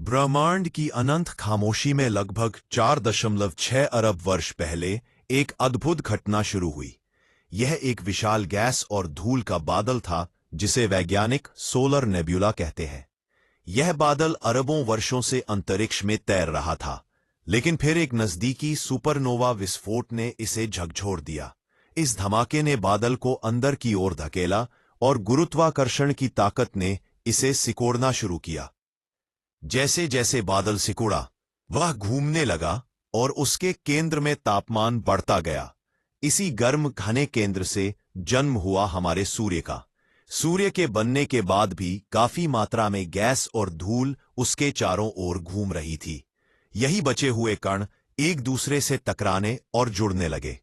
ब्रह्मांड की अनंत खामोशी में लगभग 4.6 अरब वर्ष पहले एक अद्भुत घटना शुरू हुई। यह एक विशाल गैस और धूल का बादल था जिसे वैज्ञानिक सोलर नेब्यूला कहते हैं। यह बादल अरबों वर्षों से अंतरिक्ष में तैर रहा था, लेकिन फिर एक नजदीकी सुपरनोवा विस्फोट ने इसे झकझोर दिया। इस धमाके ने बादल को अंदर की ओर धकेला और गुरुत्वाकर्षण की ताकत ने इसे सिकोड़ना शुरू किया। जैसे जैसे बादल सिकुड़ा, वह घूमने लगा और उसके केंद्र में तापमान बढ़ता गया। इसी गर्म घने केंद्र से जन्म हुआ हमारे सूर्य का। सूर्य के बनने के बाद भी काफी मात्रा में गैस और धूल उसके चारों ओर घूम रही थी। यही बचे हुए कण एक दूसरे से टकराने और जुड़ने लगे।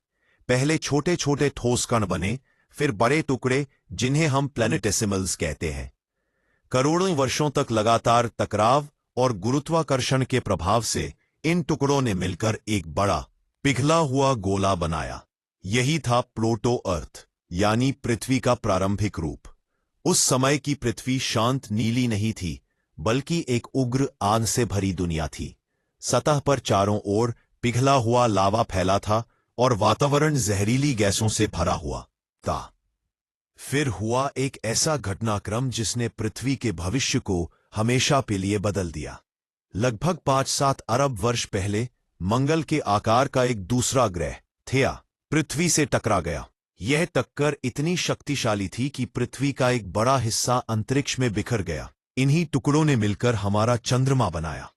पहले छोटे छोटे ठोस कण बने, फिर बड़े टुकड़े जिन्हें हम प्लैनेटेसिमल्स कहते हैं। करोड़ों वर्षों तक लगातार टकराव और गुरुत्वाकर्षण के प्रभाव से इन टुकड़ों ने मिलकर एक बड़ा पिघला हुआ गोला बनाया। यही था प्लूटो अर्थ, यानी पृथ्वी का प्रारंभिक रूप। उस समय की पृथ्वी शांत नीली नहीं थी, बल्कि एक उग्र आग से भरी दुनिया थी। सतह पर चारों ओर पिघला हुआ लावा फैला था और वातावरण जहरीली गैसों से भरा हुआ था। फिर हुआ एक ऐसा घटनाक्रम जिसने पृथ्वी के भविष्य को हमेशा के लिए बदल दिया। लगभग 5-7 अरब वर्ष पहले मंगल के आकार का एक दूसरा ग्रह थिया पृथ्वी से टकरा गया। यह टक्कर इतनी शक्तिशाली थी कि पृथ्वी का एक बड़ा हिस्सा अंतरिक्ष में बिखर गया। इन्हीं टुकड़ों ने मिलकर हमारा चंद्रमा बनाया।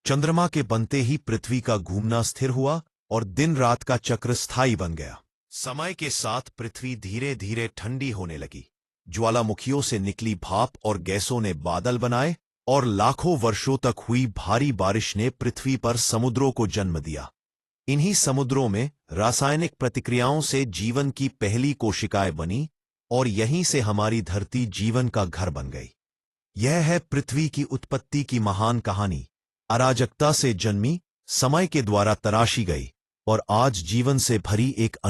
चंद्रमा के बनते ही पृथ्वी का घूमना स्थिर हुआ और दिन रात का चक्र स्थायी बन गया। समय के साथ पृथ्वी धीरे धीरे ठंडी होने लगी। ज्वालामुखियों से निकली भाप और गैसों ने बादल बनाए और लाखों वर्षों तक हुई भारी बारिश ने पृथ्वी पर समुद्रों को जन्म दिया। इन्हीं समुद्रों में रासायनिक प्रतिक्रियाओं से जीवन की पहली कोशिकाएं बनी और यहीं से हमारी धरती जीवन का घर बन गई। यह है पृथ्वी की उत्पत्ति की महान कहानी। अराजकता से जन्मी, समय के द्वारा तराशी गई और आज जीवन से भरी एक